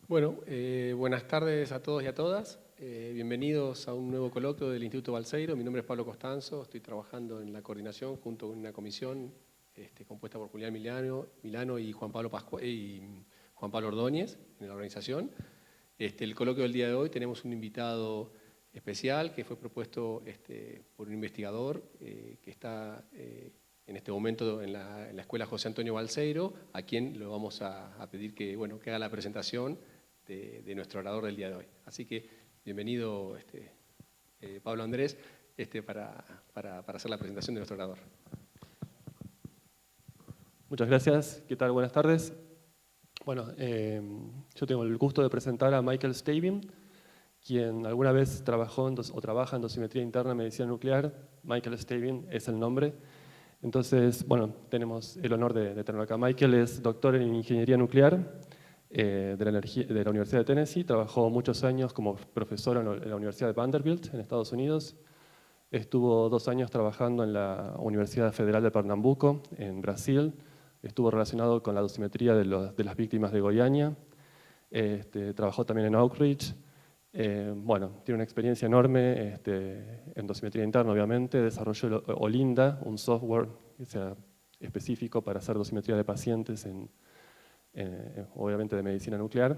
Bueno, buenas tardes a todos y a todas. Bienvenidos a un nuevo coloquio del Instituto Balseiro. Mi nombre es Pablo Costanzo, estoy trabajando en la coordinación junto con una comisión compuesta por Julián Milano y Juan Pablo Ordóñez en la organización. El coloquio del día de hoy tenemos un invitado especial que fue propuesto por un investigador que está en este momento en la Escuela José Antonio Balseiro, a quien le vamos a pedir que haga la presentación de nuestro orador del día de hoy. Así que bienvenido Pablo Andrés para hacer la presentación de nuestro orador. Muchas gracias. ¿Qué tal? Buenas tardes. Bueno, yo tengo el gusto de presentar a Michael Stabin, quien alguna vez trabaja en dosimetría interna en medicina nuclear. Michael Stabin es el nombre. Entonces, bueno, tenemos el honor de tenerlo acá. Michael es doctor en Ingeniería nuclear de la Universidad de Tennessee. Trabajó muchos años como profesor en la Universidad de Vanderbilt, en Estados Unidos. Estuvo 2 años trabajando en la Universidad Federal de Pernambuco, en Brasil. Estuvo relacionado con la dosimetría de las víctimas de Goiânia. Trabajó también en Oak Ridge. Bueno, tiene una experiencia enorme en dosimetría interna, obviamente. Desarrolló Olinda, un software que sea específico para hacer dosimetría de pacientes, obviamente de medicina nuclear.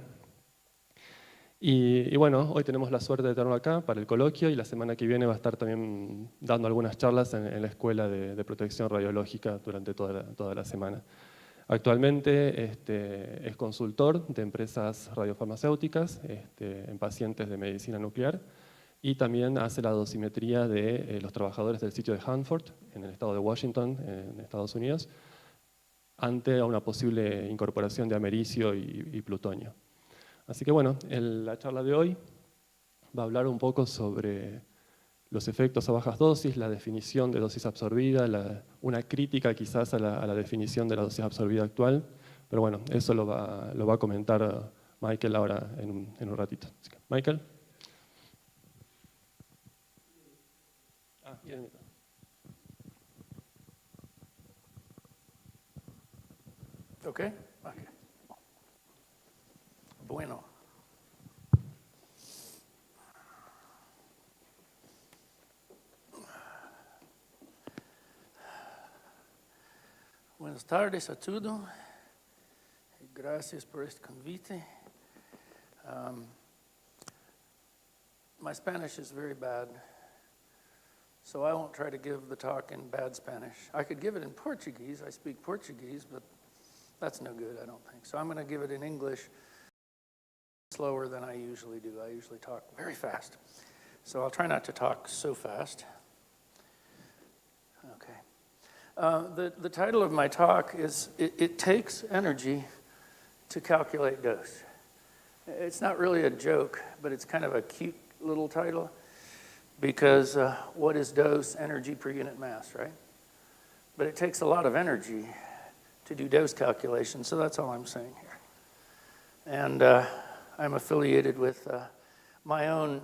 Y bueno, hoy tenemos la suerte de tenerlo acá para el coloquio y la semana que viene va a estar también dando algunas charlas en la Escuela de Protección Radiológica durante toda la semana. Actualmente es consultor de empresas radiofarmacéuticas en pacientes de medicina nuclear y también hace la dosimetría de los trabajadores del sitio de Hanford, en el estado de Washington, en Estados Unidos, ante una posible incorporación de americio y plutonio. Así que bueno, la charla de hoy va a hablar un poco sobre los efectos a bajas dosis, la definición de dosis absorbida, una crítica quizás a la definición de la dosis absorbida actual, pero bueno, eso lo va a comentar Michael ahora en un ratito. Así que, Michael. Okay. Bueno. Buenas tardes a todos. Gracias por este convite. My Spanish is very bad, so I won't try to give the talk in bad Spanish. I could give it in Portuguese. I speak Portuguese, but that's no good, I don't think. So I'm going to give it in English slower than I usually do. I usually talk very fast. So I'll try not to talk so fast. Okay. The title of my talk is, It Takes Energy to Calculate Dose. It's not really a joke, but it's kind of a cute little title because what is dose? Energy per unit mass, right? But it takes a lot of energy to do dose calculation, so that's all I'm saying here. And I'm affiliated with my own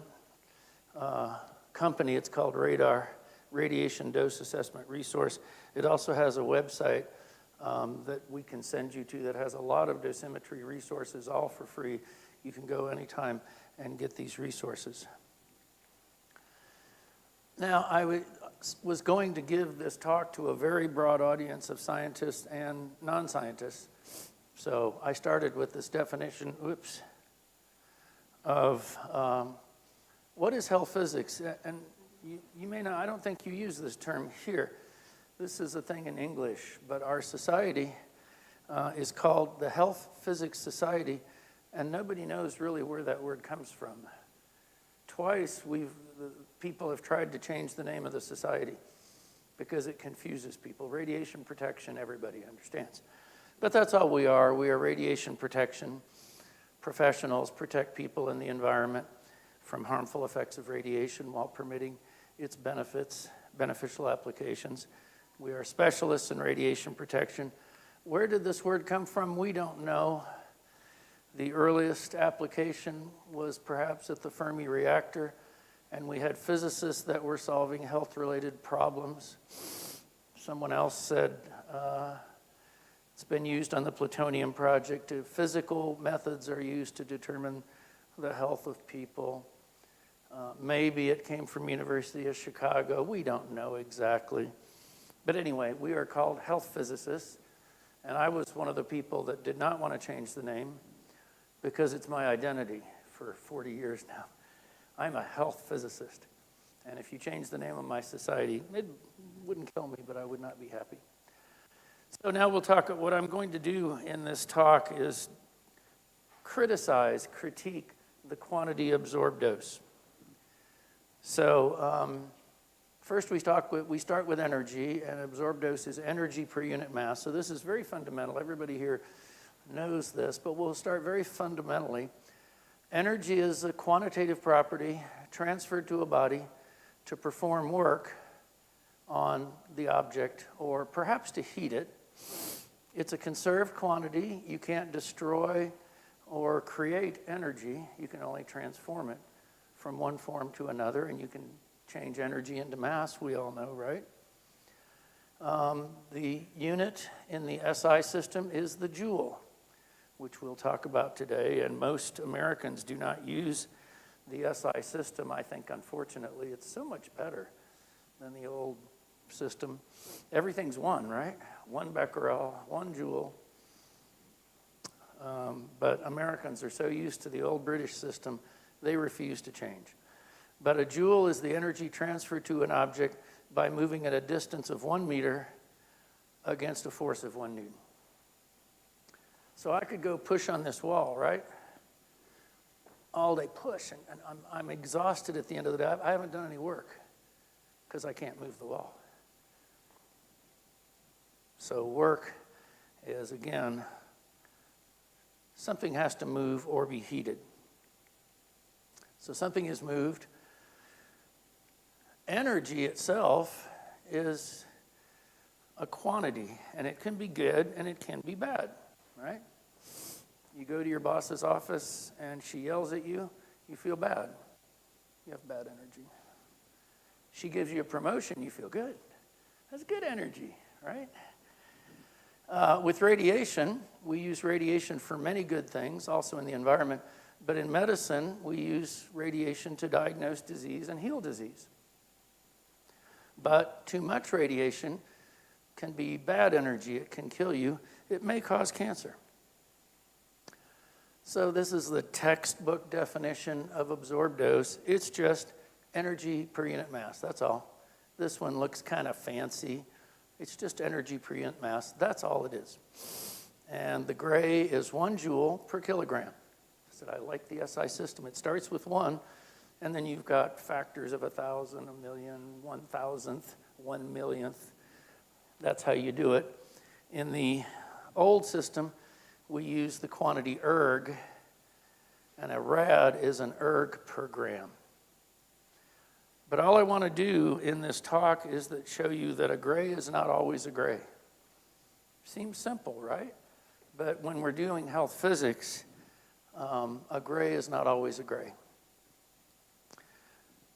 company. It's called RADAR, Radiation Dose Assessment Resource. It also has a website that we can send you to that has a lot of dosimetry resources, all for free. You can go anytime and get these resources. Now, I was going to give this talk to a very broad audience of scientists and non-scientists. So I started with this definition, of what is health physics. And you may not, I don't think you use this term here. This is a thing in English, but our society is called the Health Physics Society, and nobody knows really where that word comes from. Twice people have tried to change the name of the society because it confuses people. Radiation protection, everybody understands. But that's all we are. We are radiation protection professionals, protect people in the environment from harmful effects of radiation while permitting its beneficial applications. We are specialists in radiation protection. Where did this word come from? We don't know. The earliest application was perhaps at the Fermi reactor, and we had physicists that were solving health-related problems. Someone else said It's been used on the plutonium project. Physical methods are used to determine the health of people. Maybe it came from University of Chicago. We don't know exactly. But anyway, we are called health physicists. And I was one of the people that did not want to change the name because it's my identity for 40 years now. I'm a health physicist. And if you change the name of my society, it wouldn't kill me, but I would not be happy. So now we'll talk, what I'm going to do in this talk is critique the quantity absorbed dose. So first we start with energy, and absorbed dose is energy per unit mass. So this is very fundamental. Everybody here knows this, but we'll start very fundamentally. Energy is a quantitative property transferred to a body to perform work on the object, or perhaps to heat it. It's a conserved quantity. You can't destroy or create energy. You can only transform it from one form to another, and you can change energy into mass, we all know, right? The unit in the SI system is the joule, which we'll talk about today, and most Americans do not use the SI system. I think, unfortunately, it's so much better than the old system. Everything's one, right? 1 becquerel, 1 joule. But Americans are so used to the old British system, they refuse to change. But a joule is the energy transferred to an object by moving at a distance of 1 meter against a force of 1 Newton. So I could go push on this wall, right? All day push, and I'm exhausted at the end of the day. I haven't done any work because I can't move the wall. So work is, again, something has to move or be heated. So something is moved. Energy itself is a quantity, and it can be good and it can be bad, right? You go to your boss's office and she yells at you, you feel bad. You have bad energy. She gives you a promotion, you feel good. That's good energy, right? With radiation, we use radiation for many good things, also in the environment. But in medicine, we use radiation to diagnose disease and heal disease. But too much radiation can be bad energy. It can kill you. It may cause cancer. So this is the textbook definition of absorbed dose. It's just energy per unit mass. That's all. This one looks kind of fancy. It's just energy per unit mass. That's all it is. And the gray is 1 joule per kilogram. I said I like the SI system. It starts with 1, and then you've got factors of 1,000, 1,000,000, 1,000th, 1,000,000th. That's how you do it. In the old system, we use the quantity erg, and a rad is an erg per gram. But all I want to do in this talk is that show you that a gray is not always a gray. Seems simple, right? But when we're doing health physics, a gray is not always a gray.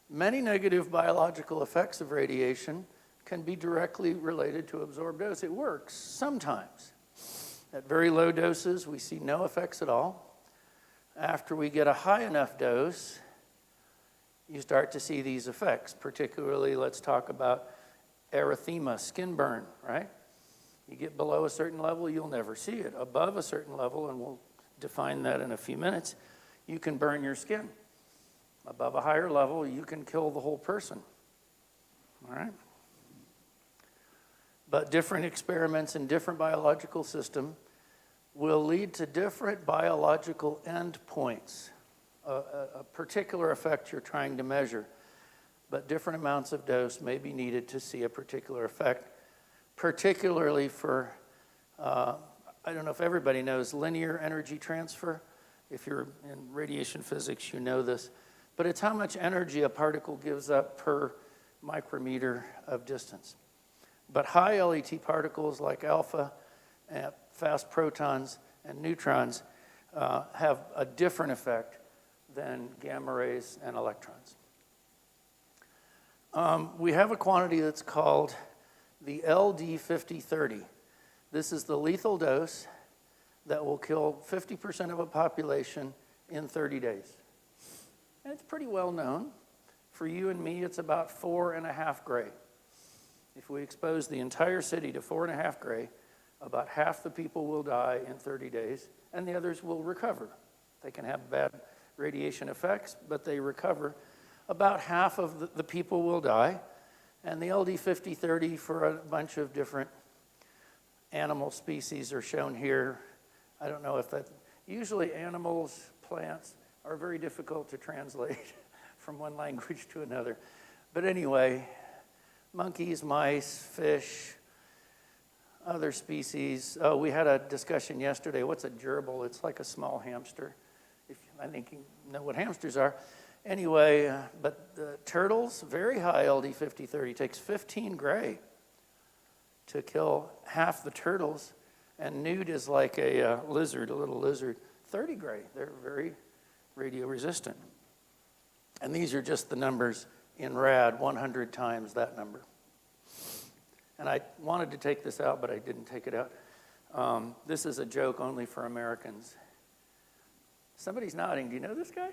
Many negative biological effects of radiation can be directly related to absorbed dose. It works sometimes. At very low doses, we see no effects at all. After we get a high enough dose, you start to see these effects. Particularly, let's talk about erythema, skin burn, right? You get below a certain level, you'll never see it. Above a certain level, and we'll define that in a few minutes, you can burn your skin. Above a higher level, you can kill the whole person, all right? But different experiments in different biological systems will lead to different biological endpoints, a particular effect you're trying to measure, but different amounts of dose may be needed to see a particular effect, particularly for, I don't know if everybody knows, linear energy transfer. If you're in radiation physics, you know this, but it's how much energy a particle gives up per micrometer of distance. But high LET particles like alpha, fast protons, and neutrons have a different effect than gamma rays and electrons. We have a quantity that's called the LD5030. This is the lethal dose that will kill 50% of a population in 30 days. And it's pretty well known. For you and me, it's about 4.5 gray. If we expose the entire city to 4.5 gray, about half the people will die in 30 days, and the others will recover. They can have bad radiation effects, but they recover. About half of the people will die, and the LD5030 for a bunch of different animal species are shown here. I don't know if that, usually animals, plants, are very difficult to translate from one language to another. But anyway, monkeys, mice, fish, other species. Oh, we had a discussion yesterday. What's a gerbil? It's like a small hamster. I think you know what hamsters are. Anyway, but the turtles, very high LD5030, takes 15 gray to kill half the turtles. And newt is like a lizard, a little lizard, 30 gray. They're very radio resistant. And these are just the numbers in rad, 100 times that number. And I wanted to take this out, but I didn't take it out. This is a joke only for Americans. Somebody's nodding. Do you know this guy?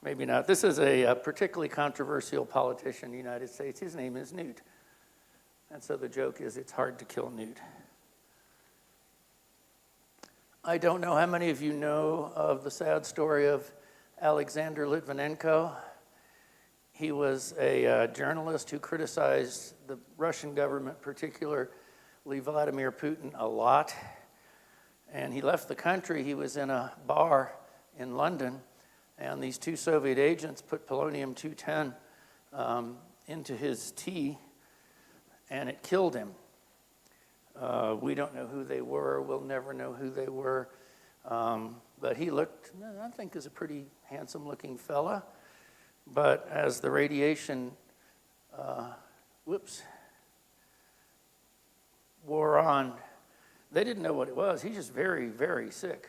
Maybe not. This is a particularly controversial politician in the United States. His name is Newt. And so the joke is it's hard to kill Newt. I don't know how many of you know of the sad story of Alexander Litvinenko. He was a journalist who criticized the Russian government, particularly Vladimir Putin, a lot. And he left the country. He was in a bar in London, and these two Soviet agents put polonium-210 into his tea, and it killed him. We don't know who they were. We'll never know who they were. But he looked, I think, is a pretty handsome-looking fella. But as the radiation, wore on, they didn't know what it was. He's just very, very sick.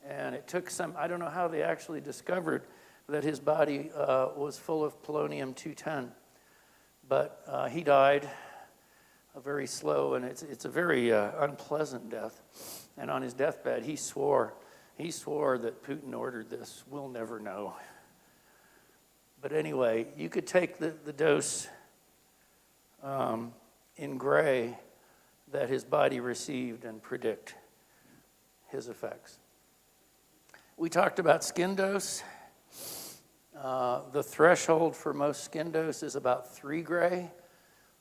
And it took some, I don't know how they actually discovered that his body was full of polonium-210. But he died very slow, and it's a very unpleasant death. And on his deathbed, he swore that Putin ordered this. We'll never know. But anyway, you could take the dose in gray that his body received and predict his effects. We talked about skin dose. The threshold for most skin dose is about 3 gray.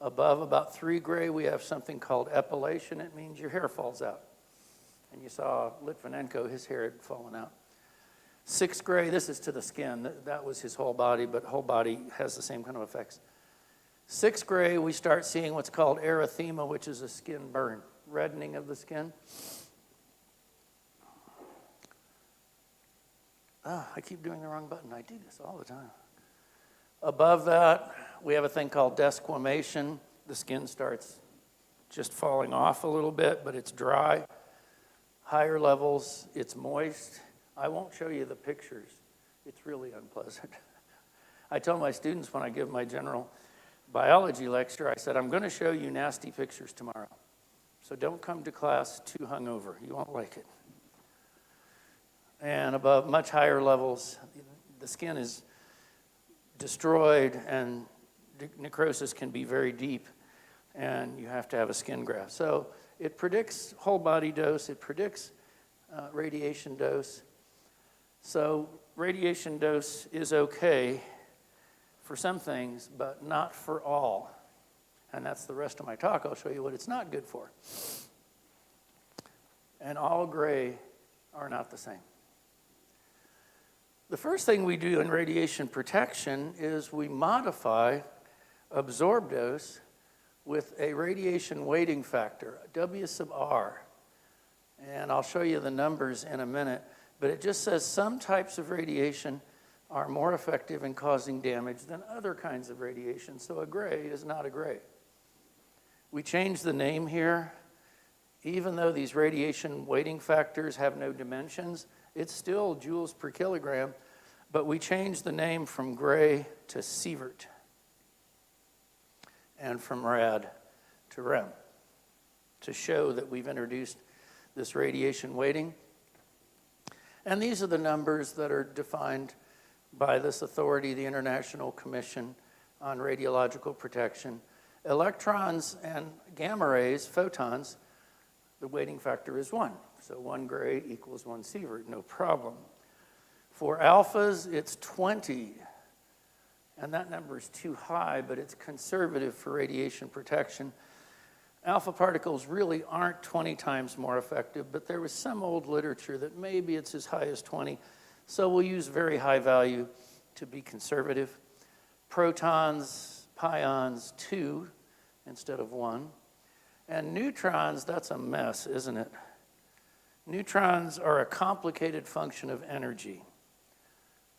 Above about 3 gray, we have something called epilation. It means your hair falls out. And you saw Litvinenko, his hair had fallen out. 6 gray, this is to the skin. That was his whole body, but whole body has the same kind of effects. 6 gray, we start seeing what's called erythema, which is a skin burn, reddening of the skin. I keep doing the wrong button. I do this all the time. Above that, we have a thing called desquamation. The skin starts just falling off a little bit, but it's dry. Higher levels, it's moist. I won't show you the pictures. It's really unpleasant. I tell my students when I give my general biology lecture, I said, I'm going to show you nasty pictures tomorrow. So don't come to class too hungover. You won't like it. And above much higher levels, the skin is destroyed and necrosis can be very deep, and you have to have a skin graft. So it predicts whole body dose, it predicts radiation dose. So radiation dose is okay for some things, but not for all. And that's the rest of my talk. I'll show you what it's not good for. And all gray are not the same. The first thing we do in radiation protection is we modify absorbed dose with a radiation weighting factor, W sub R. And I'll show you the numbers in a minute, but it just says some types of radiation are more effective in causing damage than other kinds of radiation, so a gray is not a gray. We changed the name here. Even though these radiation weighting factors have no dimensions, it's still joules per kilogram, but we changed the name from gray to sievert and from rad to rem. to show that we've introduced this radiation weighting. And these are the numbers that are defined by this authority, the International Commission on Radiological Protection. Electrons and gamma rays, photons, the weighting factor is 1. So 1 gray equals 1 sievert, no problem. For alphas, it's 20. And that number is too high, but it's conservative for radiation protection. Alpha particles really aren't 20 times more effective, but there was some old literature that maybe it's as high as 20. So we'll use very high value to be conservative. Protons, pions, 2 instead of 1. And neutrons, that's a mess, isn't it? Neutrons are a complicated function of energy.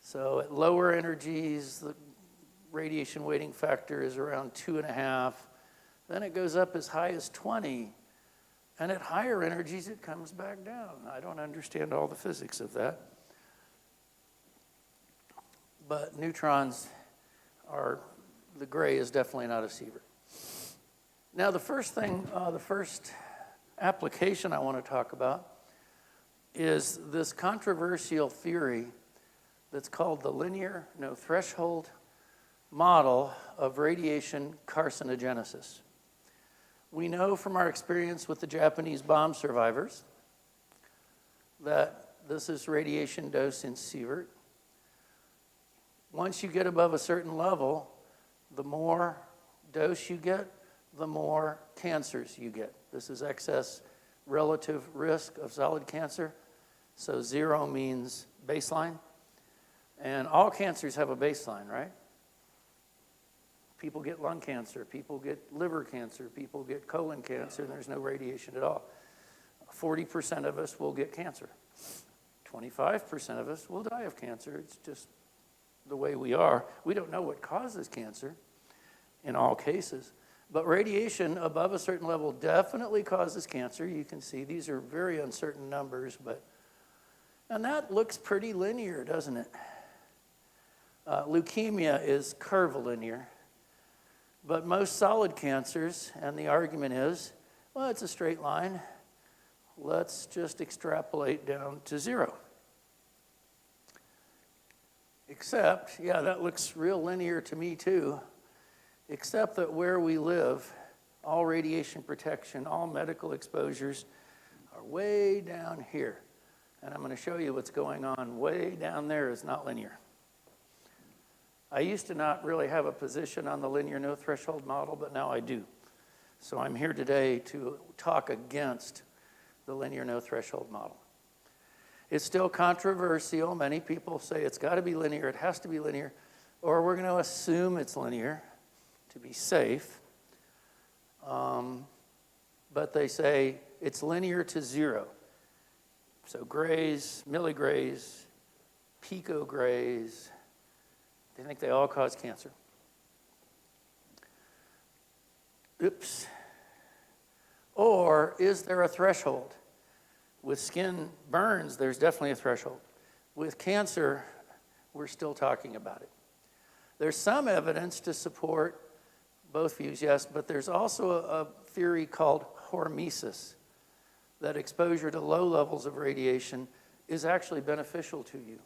So at lower energies, the radiation weighting factor is around 2.5. Then it goes up as high as 20. And at higher energies, it comes back down. I don't understand all the physics of that. But neutrons are, the gray is definitely not a sievert. Now the first application I want to talk about is this controversial theory that's called the linear no threshold model of radiation carcinogenesis. We know from our experience with the Japanese bomb survivors that this is radiation dose in sievert. Once you get above a certain level, the more dose you get, the more cancers you get. This is excess relative risk of solid cancer. So 0 means baseline. And all cancers have a baseline, right? People get lung cancer, people get liver cancer, people get colon cancer, and there's no radiation at all. 40% of us will get cancer. 25% of us will die of cancer. It's just the way we are. We don't know what causes cancer in all cases. But radiation above a certain level definitely causes cancer. You can see these are very uncertain numbers, and that looks pretty linear, doesn't it? Leukemia is curvilinear. But most solid cancers, and the argument is, well, it's a straight line. Let's just extrapolate down to 0. Except, yeah, that looks real linear to me too, except that where we live, all radiation protection, all medical exposures are way down here. And I'm going to show you what's going on way down there is not linear. I used to not really have a position on the linear no threshold model, but now I do. So I'm here today to talk against the linear no threshold model. It's still controversial. Many people say it's got to be linear, it has to be linear, or we're going to assume it's linear to be safe. But they say it's linear to 0. So grays, milligrays, picograys, they think they all cause cancer. Oops. Or is there a threshold? With skin burns, there's definitely a threshold. With cancer, we're still talking about it. There's some evidence to support both views, yes, but there's also a theory called hormesis, that exposure to low levels of radiation is actually beneficial to you.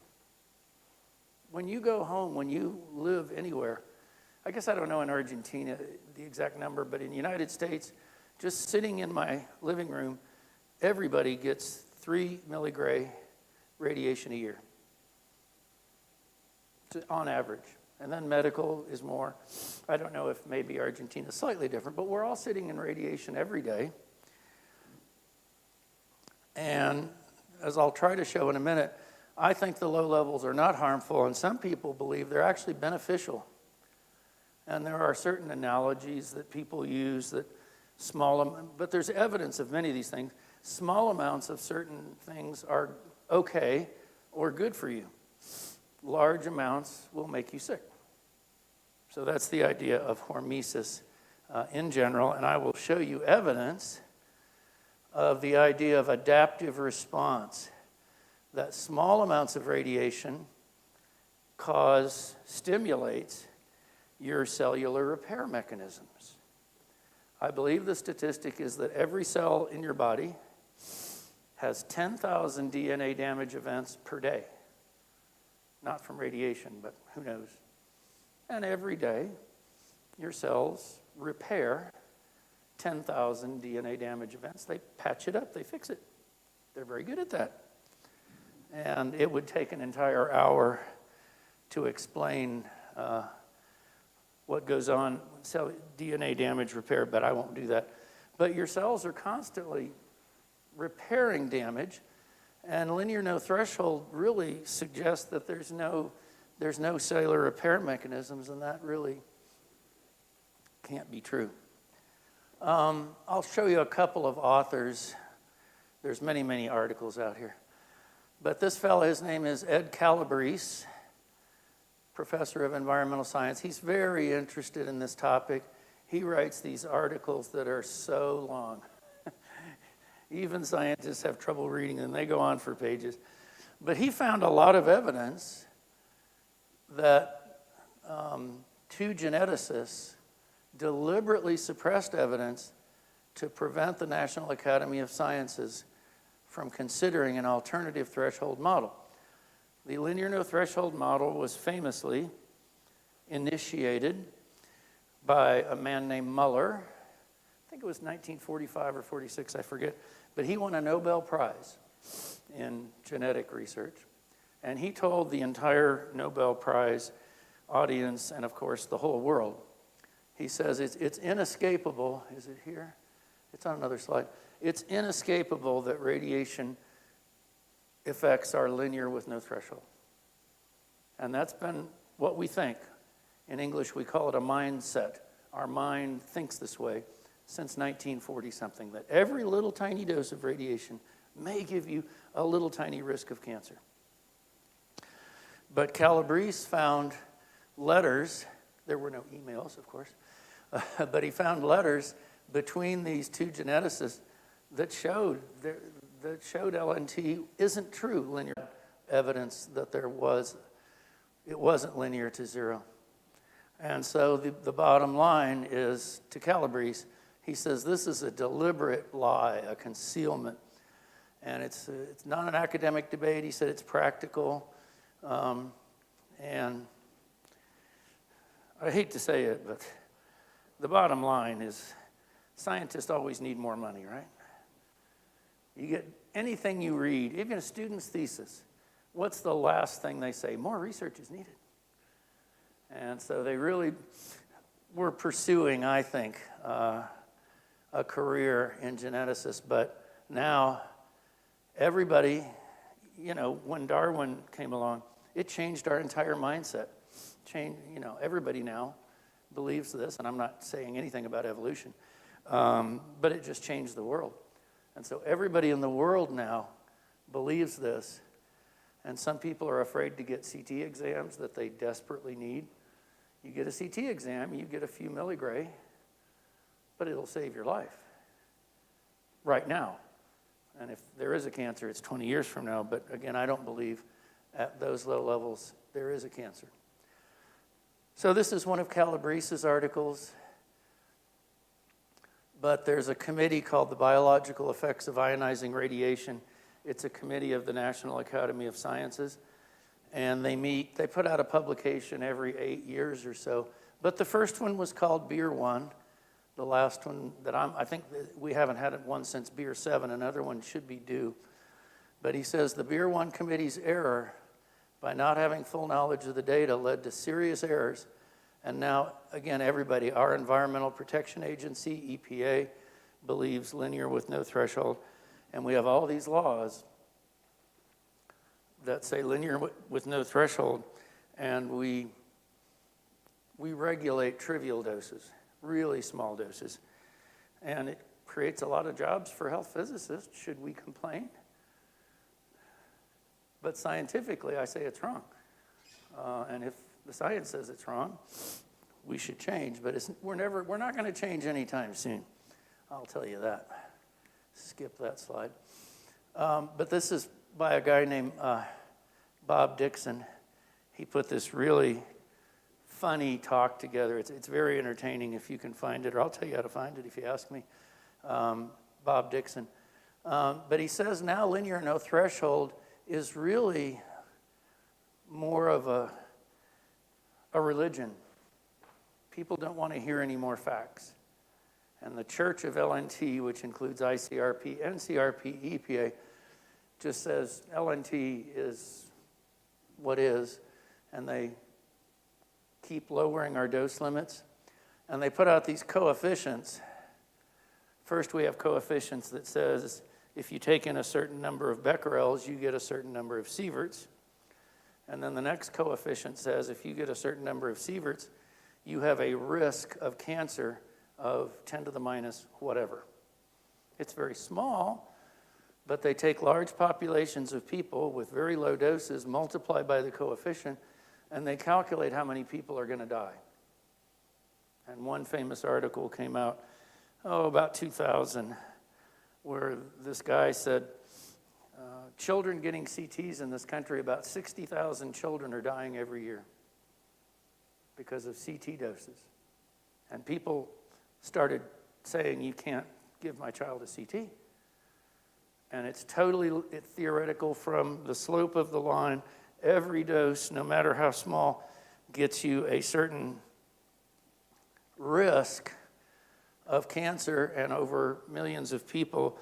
When you go home, when you live anywhere, I guess I don't know in Argentina the exact number, but in the United States, just sitting in my living room, everybody gets 3 milligray radiation a year, on average. And then medical is more. I don't know if maybe Argentina is slightly different, but we're all sitting in radiation every day. And as I'll try to show in a minute, I think the low levels are not harmful, and some people believe they're actually beneficial. And there are certain analogies that people use that but there's evidence of many of these things. Small amounts of certain things are okay or good for you. Large amounts will make you sick. So that's the idea of hormesis in general, and I will show you evidence of the idea of adaptive response, that small amounts of radiation stimulates your cellular repair mechanisms. I believe the statistic is that every cell in your body has 10,000 DNA damage events per day. Not from radiation, but who knows. And every day, your cells repair 10,000 DNA damage events. They patch it up, they fix it. They're very good at that. And it would take an entire hour to explain what goes on, cell DNA damage repair, but I won't do that. But your cells are constantly repairing damage, and linear no threshold really suggests that there's no cellular repair mechanisms, and that really can't be true. I'll show you a couple of authors. There's many, many articles out here. But this fellow, his name is Ed Calabrese, professor of environmental science. He's very interested in this topic. He writes these articles that are so long. Even scientists have trouble reading them. They go on for pages. But he found a lot of evidence that two geneticists deliberately suppressed evidence to prevent the National Academy of Sciences from considering an alternative threshold model. The linear no threshold model was famously initiated by a man named Muller. I think it was 1945 or 46, I forget. But he won a Nobel Prize in genetic research. And he told the entire Nobel Prize audience, and of course the whole world, he says it's inescapable. Is it here? It's on another slide. It's inescapable that radiation effects are linear with no threshold. And that's been what we think. In English, we call it a mindset. Our mind thinks this way since 1940-something, that every little tiny dose of radiation may give you a little tiny risk of cancer. But Calabrese found letters, there were no emails, of course, but he found letters between these two geneticists that showed LNT isn't true linear evidence that it wasn't linear to zero. And so the bottom line is, to Calabrese, he says this is a deliberate lie, a concealment. And it's not an academic debate. He said it's practical. And I hate to say it, but the bottom line is scientists always need more money, right? You get anything you read, even a student's thesis, what's the last thing they say? More research is needed. And so they really were pursuing, I think, a career in geneticists. But now everybody, when Darwin came along, it changed our entire mindset. Everybody now believes this, and I'm not saying anything about evolution, but it just changed the world. And so everybody in the world now believes this, and some people are afraid to get CT exams that they desperately need. You get a CT exam, you get a few milligray, but it'll save your life right now. And if there is a cancer, it's 20 years from now. But again, I don't believe at those low levels there is a cancer. So this is one of Calabrese's articles. But there's a committee called the Biological Effects of Ionizing Radiation. It's a committee of the National Academy of Sciences. And they put out a publication every 8 years or so. But the first one was called Beer 1. The last one that I think we haven't had one since Beer 7. Another one should be due. But he says the Beer 1 committee's error by not having full knowledge of the data led to serious errors. And now, again, everybody, our Environmental Protection Agency, EPA, believes linear with no threshold. And we have all these laws that say linear with no threshold, and we regulate trivial doses, really small doses. And it creates a lot of jobs for health physicists. Should we complain? But scientifically, I say it's wrong. And if the science says it's wrong, we should change. But we're not going to change anytime soon. I'll tell you that. Skip that slide. But this is by a guy named Bob Dixon. He put this really funny talk together. It's very entertaining if you can find it, or I'll tell you how to find it if you ask me. Bob Dixon. But he says now linear no threshold is really more of a religion. People don't want to hear any more facts. And the Church of LNT, which includes ICRP, NCRP, EPA, just says LNT is what is, and they keep lowering our dose limits. And they put out these coefficients. First, we have coefficients that says if you take in a certain number of becquerels, you get a certain number of sieverts. And then the next coefficient says if you get a certain number of sieverts, you have a risk of cancer of 10 to the minus whatever. It's very small, but they take large populations of people with very low doses, multiply by the coefficient, and they calculate how many people are going to die. And one famous article came out, about 2000, where this guy said, children getting CTs in this country, about 60,000 children are dying every year because of CT doses. And people started saying, you can't give my child a CT. And it's totally theoretical from the slope of the line. Every dose, no matter how small, gets you a certain risk of cancer, and over millions of people,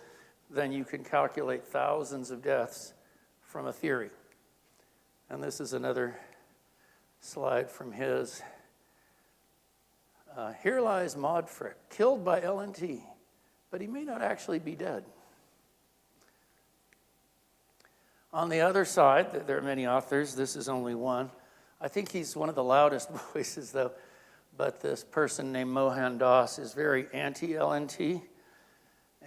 then you can calculate thousands of deaths from a theory. And this is another slide from his. Here lies Maud Frick, killed by LNT, but he may not actually be dead. On the other side, there are many authors. This is only one. I think he's one of the loudest voices, though. But this person named Mohan Das is very anti-LNT,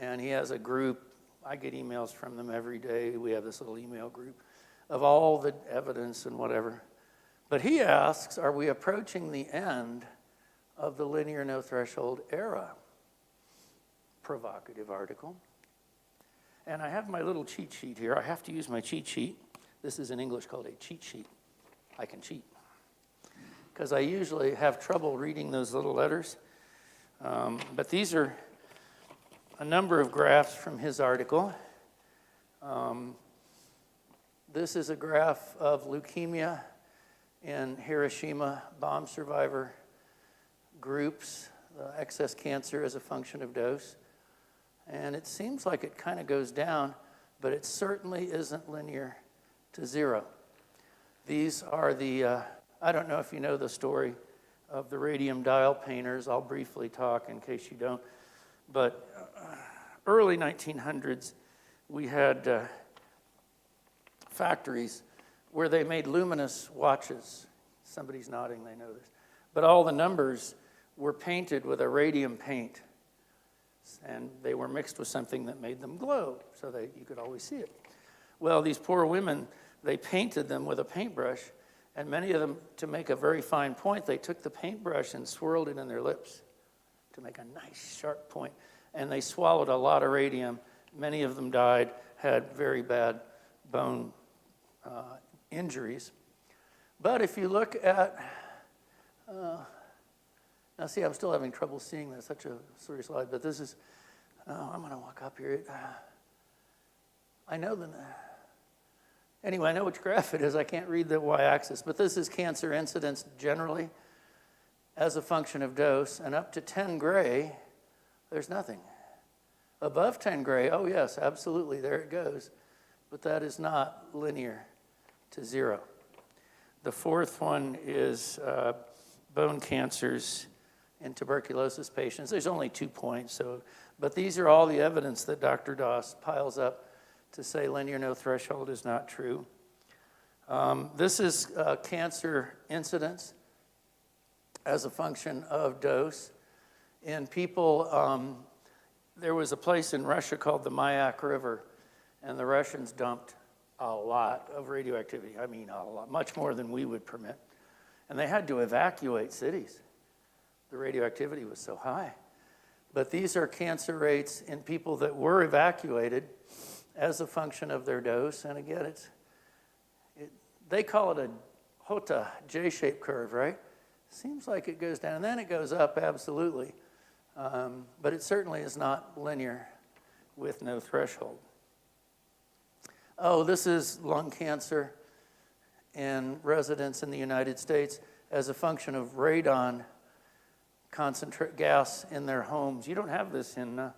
and he has a group. I get emails from them every day. We have this little email group of all the evidence and whatever. But he asks, are we approaching the end of the linear no threshold era? Provocative article. And I have my little cheat sheet here. I have to use my cheat sheet. This is in English called a cheat sheet. I can cheat, because I usually have trouble reading those little letters. But these are a number of graphs from his article. This is a graph of leukemia in Hiroshima bomb survivor groups, excess cancer as a function of dose. And it seems like it kind of goes down, but it certainly isn't linear to zero. These are the, I don't know if you know the story of the radium dial painters. I'll briefly talk in case you don't. But early 1900s, we had factories where they made luminous watches. Somebody's nodding, they know this. But all the numbers were painted with a radium paint. And they were mixed with something that made them glow, so that you could always see it. Well, these poor women, they painted them with a paintbrush, and many of them, to make a very fine point, they took the paintbrush and swirled it in their lips to make a nice, sharp point. And they swallowed a lot of radium. Many of them died, had very bad bone injuries. But if you look at, now see, I'm still having trouble seeing that. It's such a sorry slide, but this is, I'm going to walk up here. I know anyway, I know which graph it is. I can't read the y-axis, but this is cancer incidence generally as a function of dose, and up to 10 gray, there's nothing. Above 10 gray, oh yes, absolutely, there it goes. But that is not linear to zero. The fourth one is bone cancers in tuberculosis patients. There's only 2 points, but these are all the evidence that Dr. Das piles up to say linear no threshold is not true. This is cancer incidence as a function of dose. In people, there was a place in Russia called the Mayak River, and the Russians dumped a lot of radioactivity. I mean, a lot, much more than we would permit. And they had to evacuate cities. The radioactivity was so high. But these are cancer rates in people that were evacuated as a function of their dose. And again, they call it a HOTA, J-shaped curve, right? Seems like it goes down, and then it goes up, absolutely. But it certainly is not linear with no threshold. Oh, this is lung cancer in residents in the United States as a function of radon concentrate gas in their homes. You don't have this in the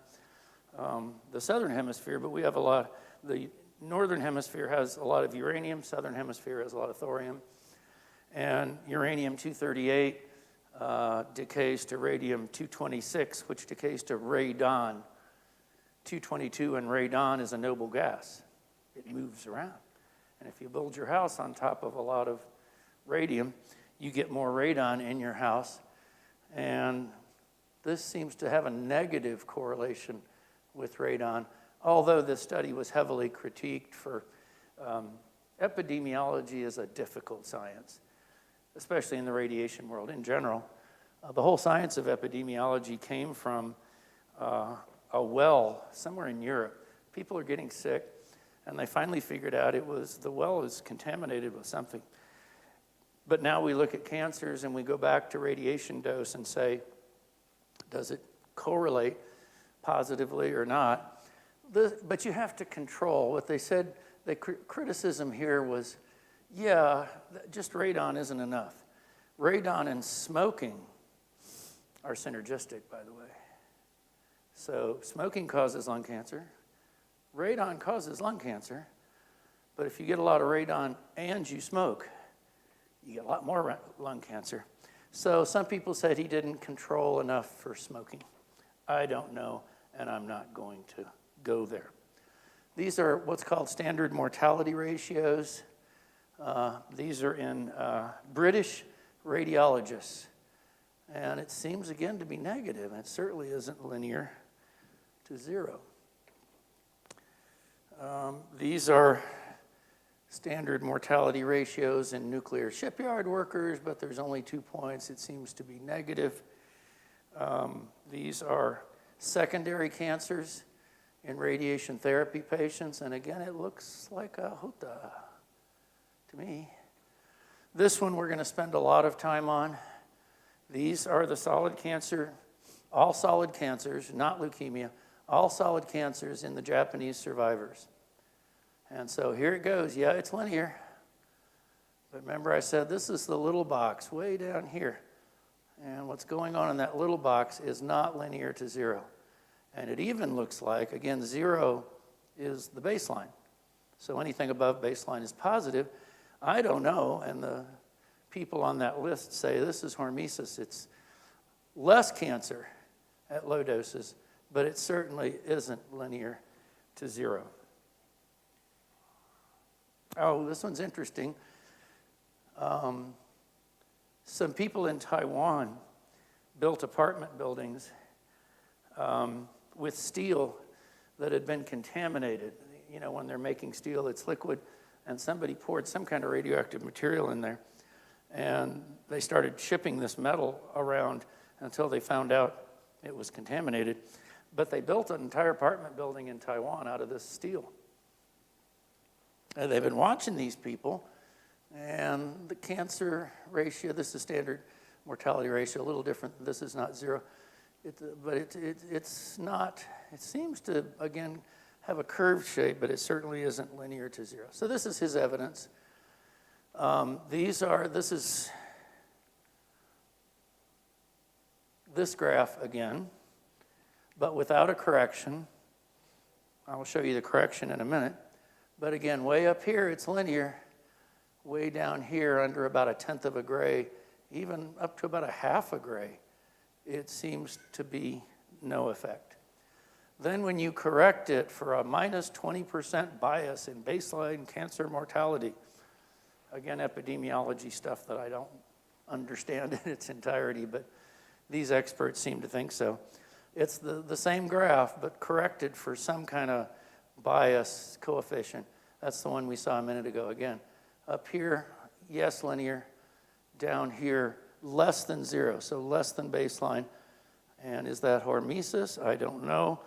southern hemisphere, but we have a lot. The northern hemisphere has a lot of uranium, southern hemisphere has a lot of thorium. And uranium-238 decays to radium-226, which decays to radon-222, and radon is a noble gas. It moves around. And if you build your house on top of a lot of radium, you get more radon in your house. And this seems to have a negative correlation with radon, although this study was heavily critiqued for epidemiology is a difficult science, especially in the radiation world in general. The whole science of epidemiology came from a well somewhere in Europe. People are getting sick, and they finally figured out the well is contaminated with something. But now we look at cancers and we go back to radiation dose and say, does it correlate positively or not? But you have to control. What they said, the criticism here was, yeah, just radon isn't enough. Radon and smoking are synergistic, by the way. So smoking causes lung cancer. Radon causes lung cancer. But if you get a lot of radon and you smoke, you get a lot more lung cancer. So some people said he didn't control enough for smoking. I don't know, and I'm not going to go there. These are what's called standard mortality ratios. These are in British radiologists. And it seems, again, to be negative. It certainly isn't linear to zero. These are standard mortality ratios in nuclear shipyard workers, but there's only 2 points. It seems to be negative. These are secondary cancers in radiation therapy patients, and again, it looks like a hota to me. This one we're going to spend a lot of time on. These are the solid cancer, all solid cancers, not leukemia, all solid cancers in the Japanese survivors. And so here it goes. Yeah, it's linear. But remember I said this is the little box way down here. And what's going on in that little box is not linear to zero. And it even looks like, again, 0 is the baseline. So anything above baseline is positive. I don't know, and the people on that list say this is hormesis. It's less cancer at low doses, but it certainly isn't linear to 0. Oh, this one's interesting. Some people in Taiwan built apartment buildings with steel that had been contaminated. You know, when they're making steel, it's liquid, and somebody poured some kind of radioactive material in there. And they started shipping this metal around until they found out it was contaminated. But they built an entire apartment building in Taiwan out of this steel. And they've been watching these people, and the cancer ratio, this is standard mortality ratio, a little different. This is not 0. But it's not, it seems to, again, have a curved shape, but it certainly isn't linear to 0. So this is his evidence. This is this graph again, but without a correction. I will show you the correction in a minute. But again, way up here, it's linear. Way down here, under about 1/10 of a gray, even up to about 1/2 a gray, it seems to be no effect. Then when you correct it for a minus 20% bias in baseline cancer mortality, again, epidemiology stuff that I don't understand in its entirety, but these experts seem to think so. It's the same graph, but corrected for some kind of bias coefficient. That's the one we saw a minute ago again. Up here, yes, linear. Down here, less than 0, so less than baseline. And is that hormesis? I don't know,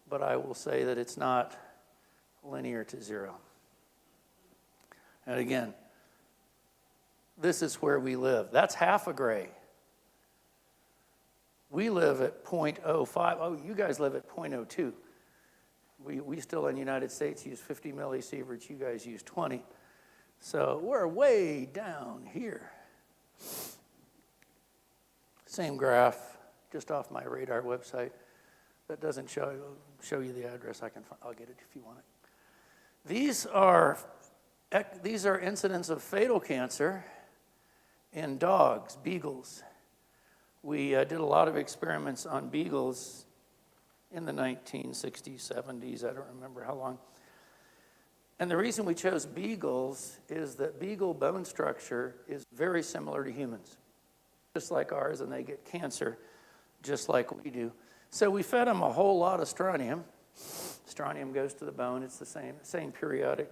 but I will say that it's not linear to 0. And again, this is where we live. That's 1/2 a gray. We live at 0.05. Oh, you guys live at 0.02. We still in the United States use 50 millisieverts. You guys use 20. So we're way down here. Same graph, just off my radar website. That doesn't show you the address. I'll get it if you want it. These are incidents of fatal cancer in dogs, beagles. We did a lot of experiments on beagles in the 1960s, 70s, I don't remember how long. And the reason we chose beagles is that beagle bone structure is very similar to humans, just like ours, and they get cancer just like we do. So we fed them a whole lot of strontium. Strontium goes to the bone. It's the same periodic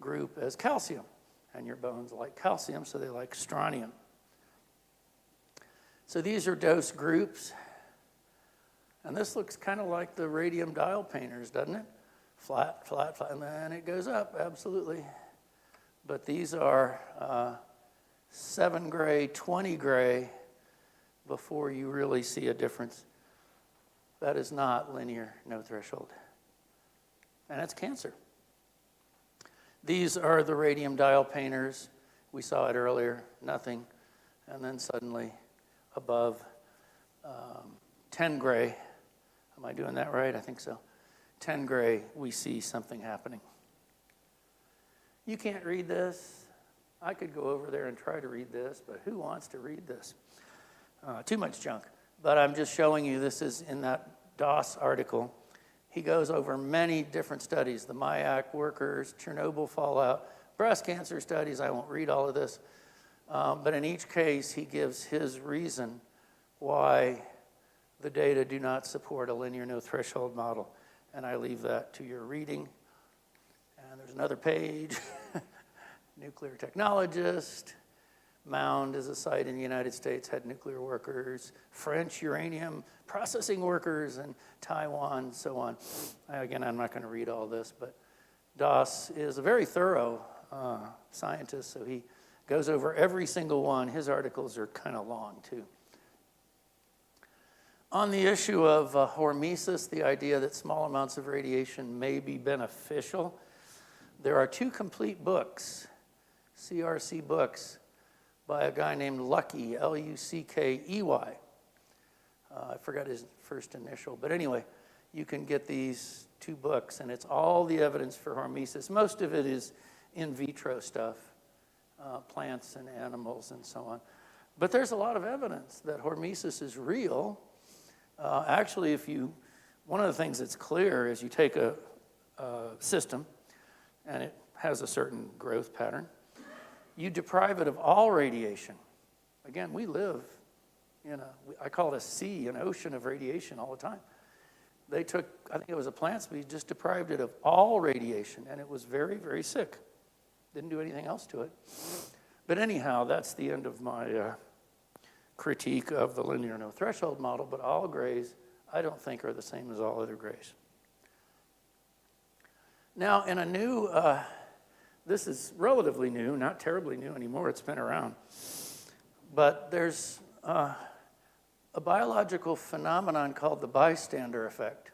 group as calcium. And your bones like calcium, so they like strontium. So these are dose groups. And this looks kind of like the radium dial painters, doesn't it? Flat, flat, flat, and then it goes up, absolutely. But these are 7 gray, 20 gray before you really see a difference. That is not linear, no threshold. And it's cancer. These are the radium dial painters. We saw it earlier, nothing. And then suddenly above 10 gray, am I doing that right? I think so. 10 gray, we see something happening. You can't read this. I could go over there and try to read this, but who wants to read this? Too much junk. But I'm just showing you, this is in that DOS article. He goes over many different studies, the MIAC workers, Chernobyl fallout, breast cancer studies. I won't read all of this. But in each case, he gives his reason why the data do not support a linear no threshold model. And I leave that to your reading. And there's another page. Nuclear technologist. Mound is a site in the United States, had nuclear workers. French uranium processing workers in Taiwan, and so on. Again, I'm not going to read all this, but DOS is a very thorough scientist, so he goes over every single one. His articles are kind of long, too. On the issue of hormesis, the idea that small amounts of radiation may be beneficial, there are 2 complete books, CRC books, by a guy named Luckey, L-U-C-K-E-Y. I forgot his first initial, but anyway, you can get these 2 books, and it's all the evidence for hormesis. Most of it is in vitro stuff, plants and animals and so on. But there's a lot of evidence that hormesis is real. Actually, one of the things that's clear is you take a system, and it has a certain growth pattern. You deprive it of all radiation. Again, we live in I call it a sea, an ocean of radiation all the time. They took, I think it was a plant species, just deprived it of all radiation, and it was very, very sick. Didn't do anything else to it. But anyhow, that's the end of my critique of the linear no threshold model, but all grays, I don't think, are the same as all other grays. Now, in a new, this is relatively new, not terribly new anymore, it's been around. But there's a biological phenomenon called the bystander effect,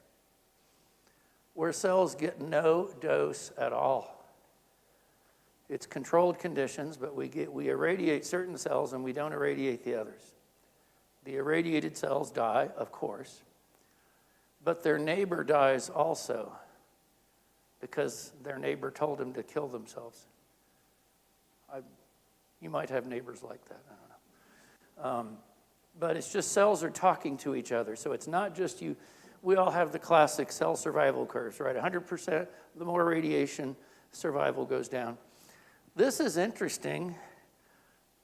where cells get no dose at all. It's controlled conditions, but we irradiate certain cells and we don't irradiate the others. The irradiated cells die, of course, but their neighbor dies also because their neighbor told them to kill themselves. You might have neighbors like that, I don't know. But it's just cells are talking to each other. So it's not just you. We all have the classic cell survival curves, right? 100%, the more radiation, survival goes down. This is interesting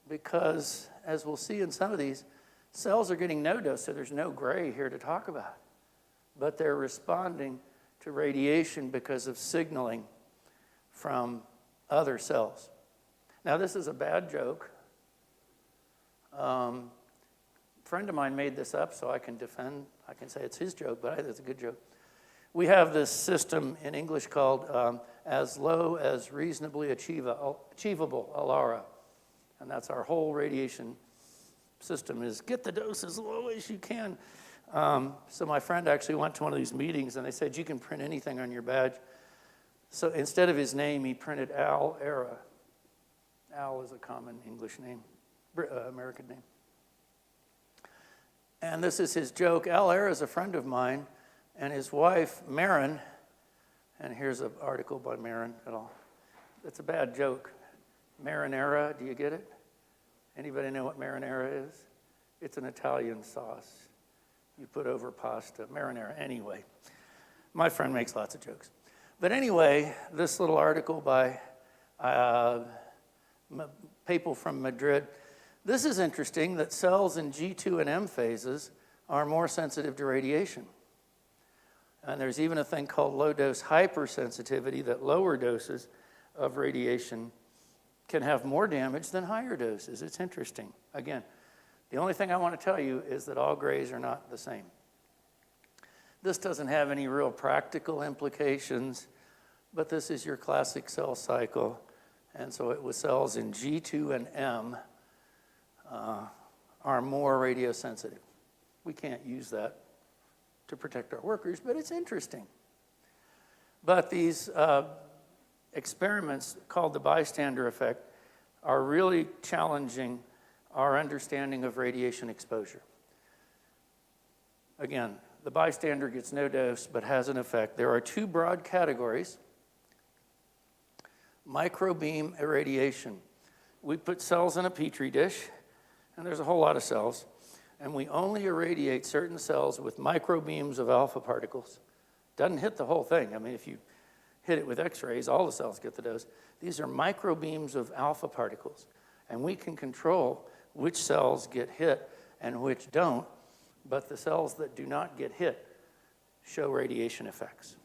because, as we'll see in some of these, cells are getting no dose, so there's no gray here to talk about. But they're responding to radiation because of signaling from other cells. Now, this is a bad joke. A friend of mine made this up, so I can say it's his joke, but I think it's a good joke. We have this system in English called as low as reasonably achievable, ALARA. And that's our whole radiation system is get the dose as low as you can. So my friend actually went to one of these meetings, and they said, you can print anything on your badge. So instead of his name, he printed Al Era. Al is a common English name, American name. And this is his joke. Al Era is a friend of mine, and his wife, Marin, and here's an article by Marin et al. It's a bad joke. Marinara, do you get it? Anybody know what marinara is? It's an Italian sauce you put over pasta. Marinara, anyway. My friend makes lots of jokes. But anyway, this little article by people from Madrid. This is interesting that cells in G2 and M phases are more sensitive to radiation. And there's even a thing called low-dose hypersensitivity, that lower doses of radiation can have more damage than higher doses. It's interesting. Again, the only thing I want to tell you is that all grays are not the same. This doesn't have any real practical implications, but this is your classic cell cycle. And so it was cells in G2 and M are more radiosensitive. We can't use that to protect our workers, but it's interesting. But these experiments called the bystander effect are really challenging our understanding of radiation exposure. Again, the bystander gets no dose but has an effect. There are two broad categories. Microbeam irradiation. We put cells in a petri dish, and there's a whole lot of cells, and we only irradiate certain cells with microbeams of alpha particles. Doesn't hit the whole thing. I mean, if you hit it with X-rays, all the cells get the dose. These are microbeams of alpha particles, and we can control which cells get hit and which don't, but the cells that do not get hit show radiation effects.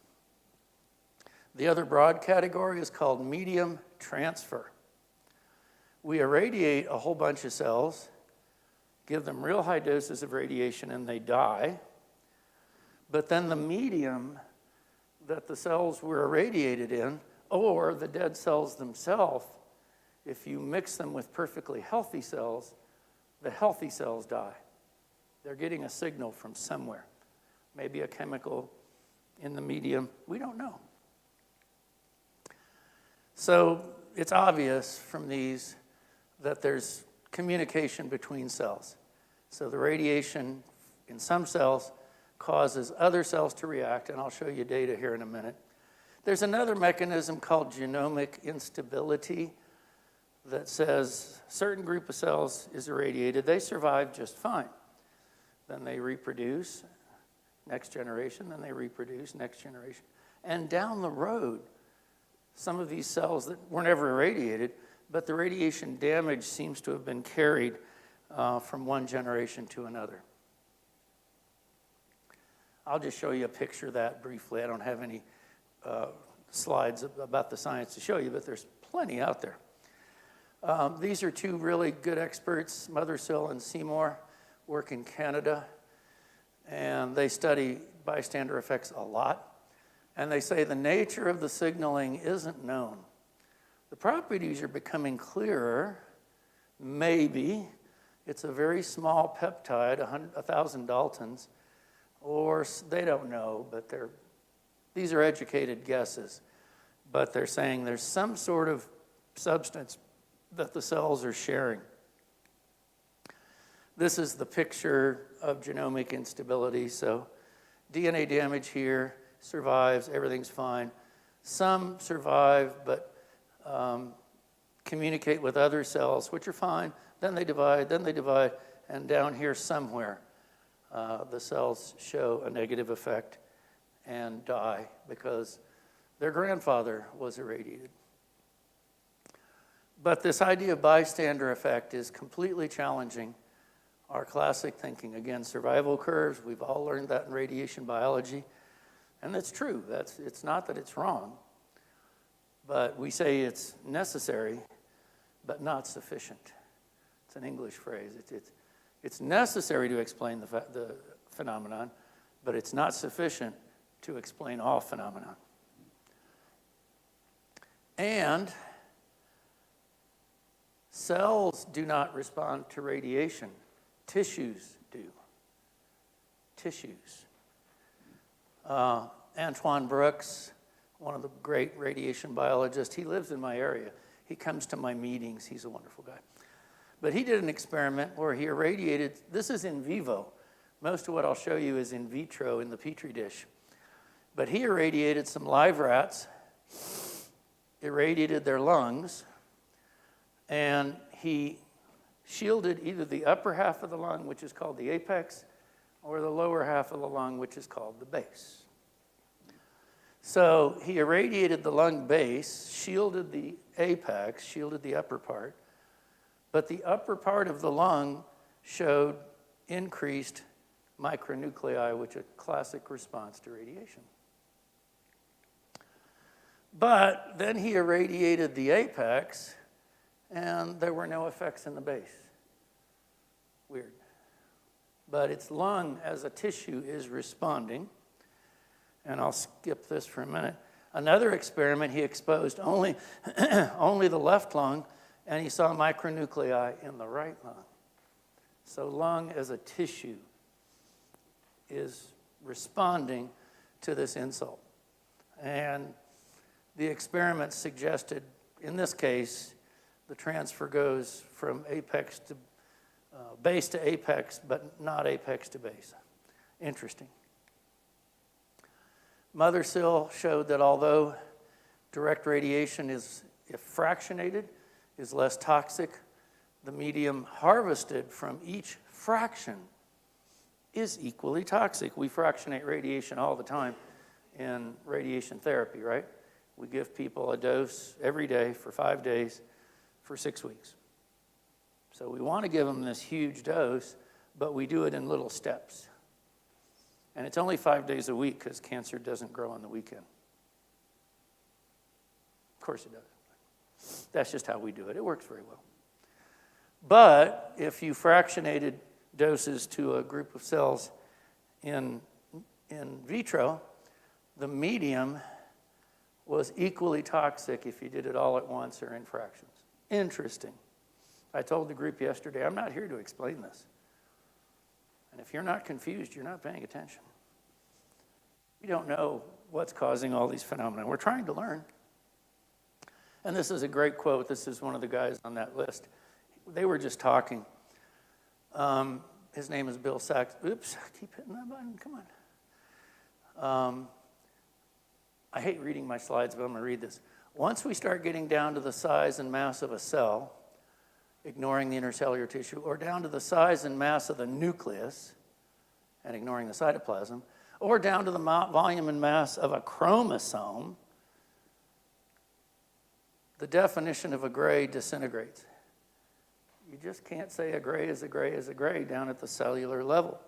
The other broad category is called medium transfer. We irradiate a whole bunch of cells, give them real high doses of radiation, and they die. But then the medium that the cells were irradiated in, or the dead cells themselves, if you mix them with perfectly healthy cells, the healthy cells die. They're getting a signal from somewhere. Maybe a chemical in the medium. We don't know. So it's obvious from these that there's communication between cells. So the radiation in some cells causes other cells to react, and I'll show you data here in a minute. There's another mechanism called genomic instability that says a certain group of cells is irradiated. They survive just fine. Then they reproduce, next generation, then they reproduce, next generation. And down the road, some of these cells that were never irradiated, but the radiation damage seems to have been carried from one generation to another. I'll just show you a picture of that briefly. I don't have any slides about the science to show you, but there's plenty out there. These are two really good experts, Mothersill and Seymour, work in Canada, and they study bystander effects a lot. And they say the nature of the signaling isn't known. The properties are becoming clearer. Maybe it's a very small peptide, 1,000 Daltons, or they don't know, but these are educated guesses. But they're saying there's some sort of substance that the cells are sharing. This is the picture of genomic instability. So DNA damage here, survives, everything's fine. Some survive, but communicate with other cells, which are fine. Then they divide, and down here somewhere, the cells show a negative effect and die because their grandfather was irradiated. But this idea of bystander effect is completely challenging our classic thinking. Again, survival curves, we've all learned that in radiation biology. And that's true. It's not that it's wrong, but we say it's necessary, but not sufficient. It's an English phrase. It's necessary to explain the phenomenon, but it's not sufficient to explain all phenomenon. And cells do not respond to radiation. Tissues do. tissues. Antoine Brooks, one of the great radiation biologists, he lives in my area. He comes to my meetings. He's a wonderful guy. But he did an experiment where he irradiated, this is in vivo. Most of what I'll show you is in vitro in the Petri dish. But he irradiated some live rats, irradiated their lungs, and he shielded either the upper half of the lung, which is called the apex, or the lower half of the lung, which is called the base. So he irradiated the lung base, shielded the apex, shielded the upper part, but the upper part of the lung showed increased micronuclei, which is a classic response to radiation. But then he irradiated the apex, and there were no effects in the base. Weird. But its lung as a tissue is responding. And I'll skip this for a minute. Another experiment, he exposed only the left lung, and he saw micronuclei in the right lung. So lung as a tissue is responding to this insult. And the experiment suggested, in this case, the transfer goes from apex to base to apex, but not apex to base. Interesting. Mothersill showed that although direct radiation is, if fractionated, is less toxic, the medium harvested from each fraction is equally toxic. We fractionate radiation all the time in radiation therapy, right? We give people a dose every day for 5 days for 6 weeks. So we want to give them this huge dose, but we do it in little steps. And it's only 5 days a week because cancer doesn't grow on the weekend. Of course it does. That's just how we do it. It works very well. But if you fractionated doses to a group of cells in vitro, the medium was equally toxic if you did it all at once or in fractions. Interesting. I told the group yesterday, I'm not here to explain this. And if you're not confused, you're not paying attention. We don't know what's causing all these phenomena. We're trying to learn. And this is a great quote. This is one of the guys on that list. They were just talking. His name is Bill Sachs. Oops, I keep hitting that button. Come on. I hate reading my slides, but I'm going to read this. Once we start getting down to the size and mass of a cell, ignoring the intercellular tissue, or down to the size and mass of the nucleus, and ignoring the cytoplasm, or down to the volume and mass of a chromosome, the definition of a gray disintegrates. You just can't say a gray is a gray is a gray down at the cellular level.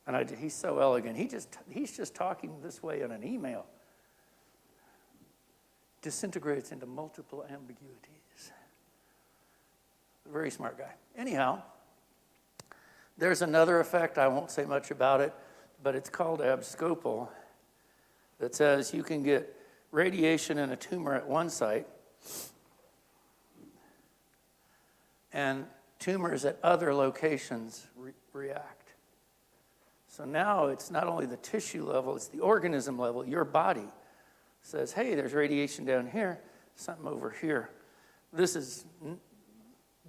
And he's so elegant. He's just talking this way in an email. Disintegrates into multiple ambiguities. Very smart guy. Anyhow, there's another effect. I won't say much about it, but it's called abscopal, that says you can get radiation in a tumor at one site and tumors at other locations react. So now it's not only the tissue level, it's the organism level. Your body says, hey, there's radiation down here, something over here. This is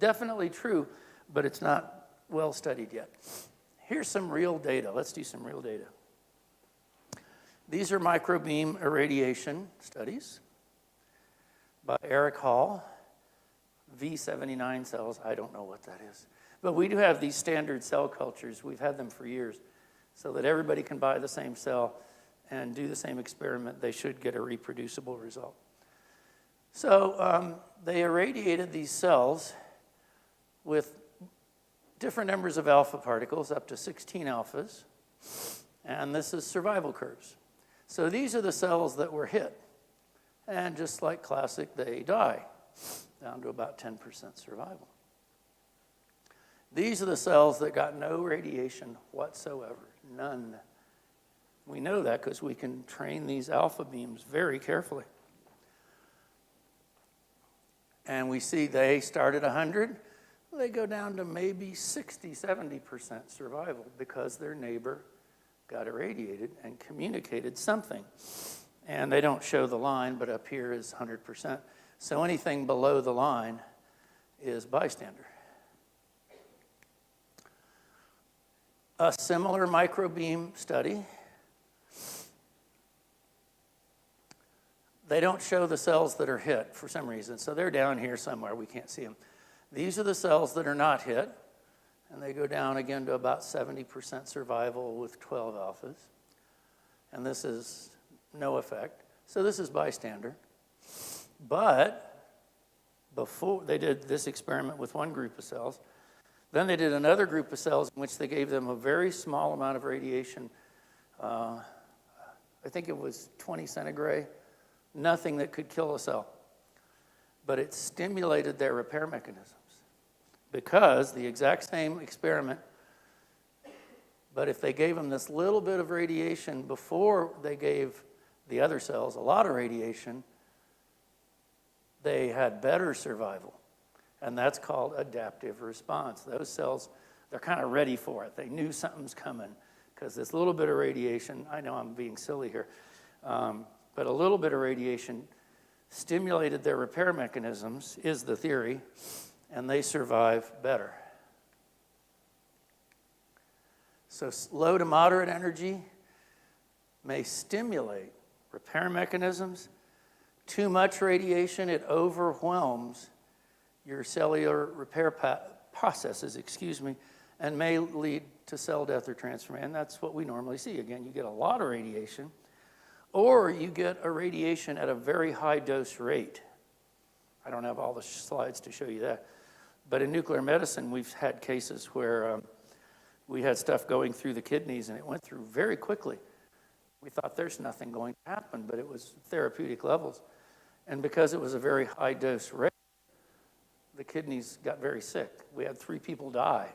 definitely true, but it's not well studied yet. Here's some real data. Let's do some real data. These are microbeam irradiation studies by Eric Hall. V79 cells, I don't know what that is. But we do have these standard cell cultures. We've had them for years so that everybody can buy the same cell and do the same experiment. They should get a reproducible result. So they irradiated these cells with different numbers of alpha particles, up to 16 alphas, and this is survival curves. So these are the cells that were hit, and just like classic, they die, down to about 10% survival. These are the cells that got no radiation whatsoever, none. We know that because we can train these alpha beams very carefully. And we see they start at 100, they go down to maybe 60, 70% survival because their neighbor got irradiated and communicated something. And they don't show the line, but up here is 100%. So anything below the line is bystander. A similar microbeam study. They don't show the cells that are hit for some reason, so they're down here somewhere. We can't see them. These are the cells that are not hit, and they go down again to about 70% survival with 12 alphas. And this is no effect. So this is bystander. But before they did this experiment with one group of cells, then they did another group of cells in which they gave them a very small amount of radiation. I think it was 20 centigrade, nothing that could kill a cell. But it stimulated their repair mechanisms because the exact same experiment, but if they gave them this little bit of radiation before they gave the other cells a lot of radiation, they had better survival. And that's called adaptive response. Those cells, they're kind of ready for it. They knew something's coming because this little bit of radiation, I know I'm being silly here, but a little bit of radiation stimulated their repair mechanisms, is the theory, and they survive better. So low to moderate energy may stimulate repair mechanisms. Too much radiation, it overwhelms your cellular repair processes, and may lead to cell death or transformation. And that's what we normally see. Again, you get a lot of radiation, or you get a radiation at a very high dose rate. I don't have all the slides to show you that. But in nuclear medicine, we've had cases where we had stuff going through the kidneys, and it went through very quickly. We thought there's nothing going to happen, but it was therapeutic levels. And because it was a very high dose rate, the kidneys got very sick. We had 3 people die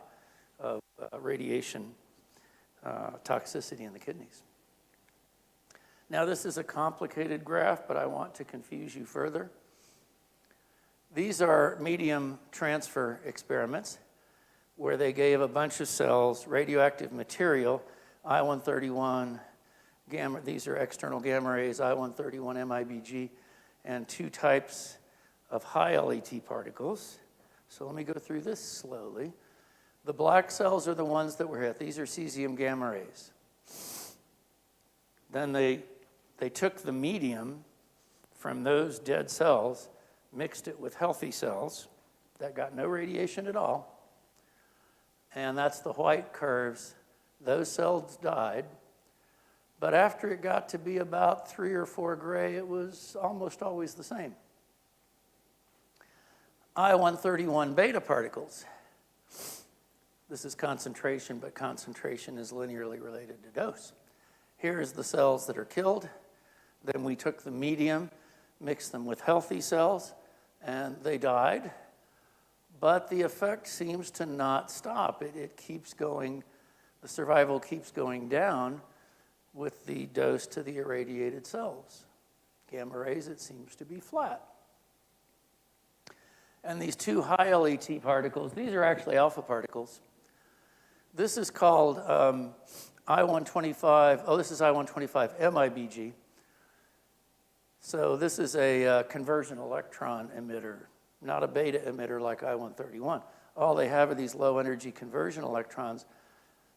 of radiation toxicity in the kidneys. Now, this is a complicated graph, but I want to confuse you further. These are medium transfer experiments where they gave a bunch of cells radioactive material, I-131, gamma, these are external gamma rays, I-131 MIBG, and 2 types of high LET particles. So let me go through this slowly. The black cells are the ones that were hit. These are cesium gamma rays. Then they took the medium from those dead cells, mixed it with healthy cells that got no radiation at all, and that's the white curves. Those cells died, but after it got to be about 3 or 4 gray, it was almost always the same. I-131 beta particles. This is concentration, but concentration is linearly related to dose. Here's the cells that are killed. Then we took the medium, mixed them with healthy cells, and they died. But the effect seems to not stop. It keeps going, the survival keeps going down with the dose to the irradiated cells. Gamma rays, it seems to be flat. And these 2 high LET particles, these are actually alpha particles. This is called I-125, this is I-125 MIBG. So this is a conversion electron emitter, not a beta emitter like I-131. All they have are these low energy conversion electrons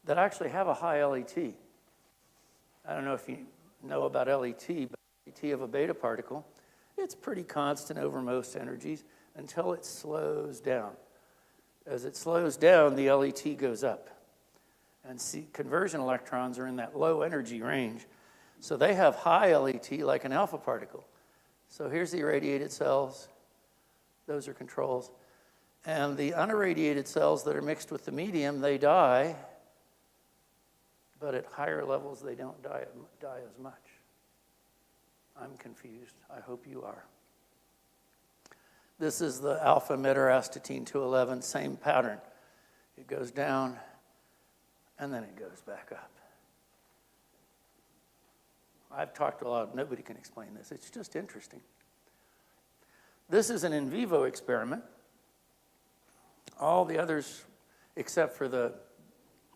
that actually have a high LET. I don't know if you know about LET, but LET of a beta particle, it's pretty constant over most energies until it slows down. As it slows down, the LET goes up. And see, conversion electrons are in that low energy range. So they have high LET like an alpha particle. So here's the irradiated cells. Those are controls. And the unirradiated cells that are mixed with the medium, they die. But at higher levels, they don't die as much. I'm confused. I hope you are. This is the alpha emitter, astatine-211, same pattern. It goes down, and then it goes back up. I've talked a lot, nobody can explain this. It's just interesting. This is an in vivo experiment. All the others, except for the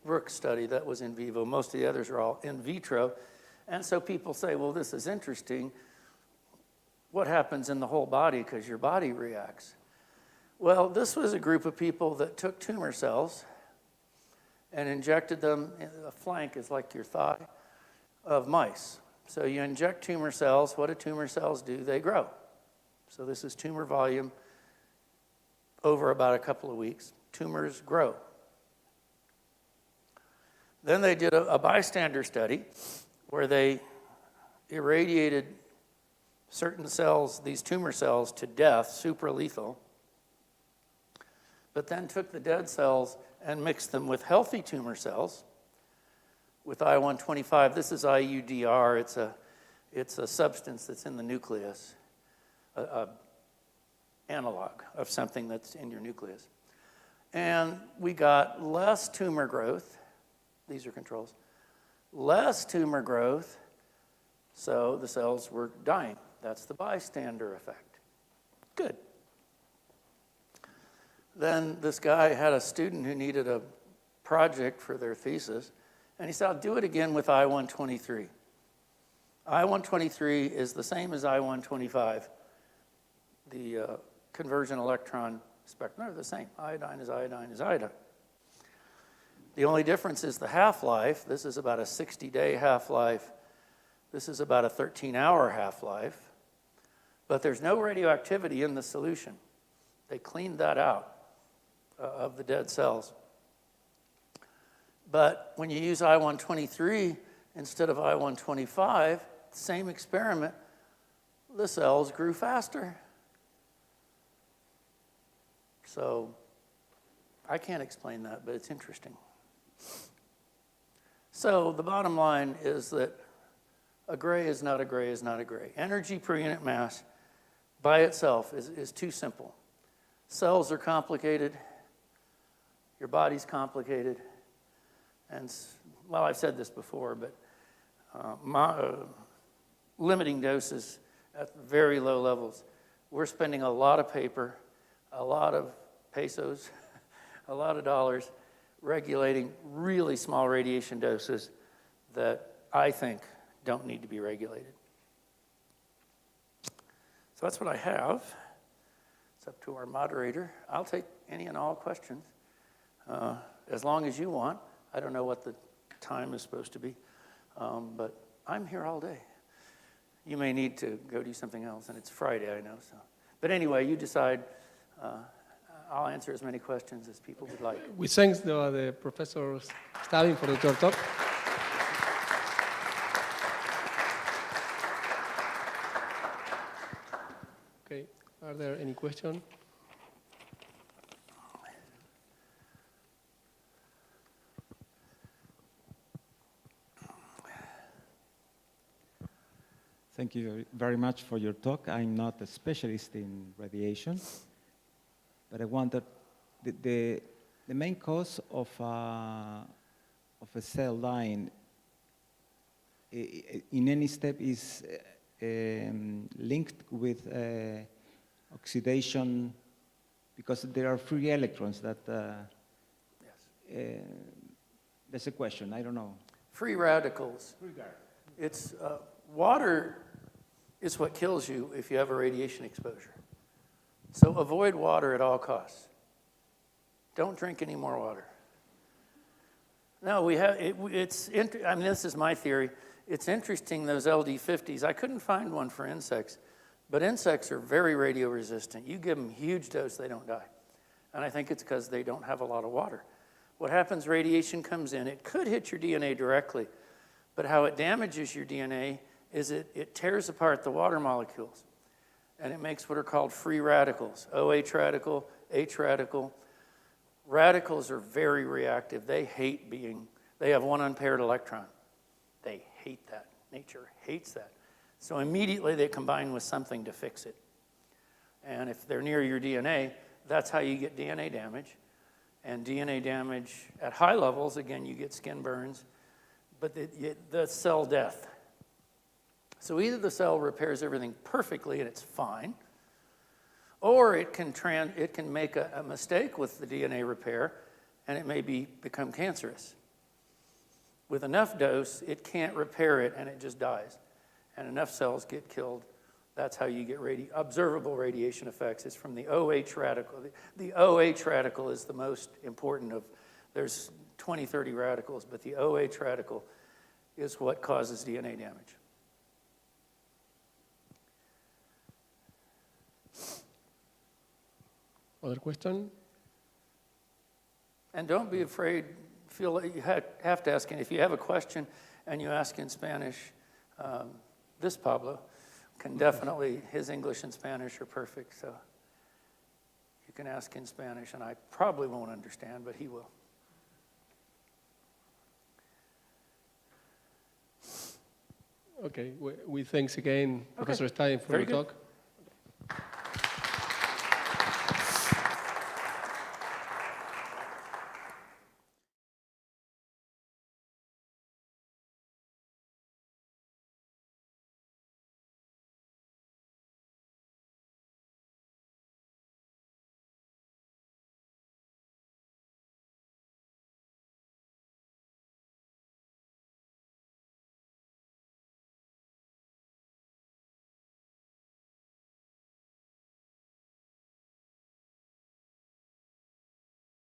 Rook study, that was in vivo. Most of the others are all in vitro. And so people say, well, this is interesting. What happens in the whole body because your body reacts? Well, this was a group of people that took tumor cells and injected them, a flank is like your thigh, of mice. So you inject tumor cells. What do tumor cells do? They grow. So this is tumor volume over about a couple of weeks. Tumors grow. Then they did a bystander study where they irradiated certain cells, these tumor cells, to death, super lethal, but then took the dead cells and mixed them with healthy tumor cells with I-125. This is IUDR. It's a substance that's in the nucleus, a analog of something that's in your nucleus. And we got less tumor growth. These are controls. Less tumor growth, so the cells were dying. That's the bystander effect. Good. Then this guy had a student who needed a project for their thesis, and he said, I'll do it again with I-123. I-123 is the same as I-125. The conversion electron spectrum are the same. Iodine is iodine is iodine. The only difference is the half-life. This is about a 60-day half-life. This is about a 13-hour half-life. But there's no radioactivity in the solution. They cleaned that out of the dead cells. But when you use I-123 instead of I-125, same experiment, the cells grew faster. So I can't explain that, but it's interesting. So the bottom line is that a gray is not a gray is not a gray. Energy per unit mass by itself is too simple. Cells are complicated. Your body's complicated. And, well, I've said this before, but limiting doses at very low levels. We're spending a lot of paper, a lot of pesos, a lot of dollars regulating really small radiation doses that I think don't need to be regulated. So that's what I have. It's up to our moderator. I'll take any and all questions, as long as you want. I don't know what the time is supposed to be, but I'm here all day. You may need to go do something else, and it's Friday, I know. So, but anyway, you decide. I'll answer as many questions as people would like. We thank the Professor Stabin for the talk. Okay, are there any questions? Thank you very much for your talk. I'm not a specialist in radiation, but I wonder, the main cause of a cell dying in any step is linked with oxidation, because there are free electrons that, Yes. That's a question, I don't know. Free radicals. It's water is what kills you if you have a radiation exposure. So avoid water at all costs. Don't drink any more water. No, we have, I mean, this is my theory. It's interesting, those LD50s. I couldn't find one for insects, but insects are very radioresistant. You give them huge dose, they don't die. And I think it's because they don't have a lot of water. What happens, radiation comes in. It could hit your DNA directly, but how it damages your DNA is it tears apart the water molecules, and it makes what are called free radicals, OH radical, H radical. Radicals are very reactive. They have one unpaired electron. They hate that. Nature hates that. So immediately they combine with something to fix it. And if they're near your DNA, that's how you get DNA damage. And DNA damage at high levels, again, you get skin burns, but the cell death. So either the cell repairs everything perfectly and it's fine, Or it can make a mistake with the DNA repair, and it may become cancerous. With enough dose, it can't repair it, and it just dies. And enough cells get killed. That's how you get observable radiation effects. It's from the OH radical. The OH radical is the most important of, there's 20, 30 radicals, but the OH radical is what causes DNA damage. Other question? And don't be afraid, feel like you have to ask, and if you have a question and you ask in Spanish, this Pablo can definitely, his English and Spanish are perfect, so you can ask in Spanish, and I probably won't understand, but he will. Okay, we thanks again, Professor Stabin, for Very your good. talk.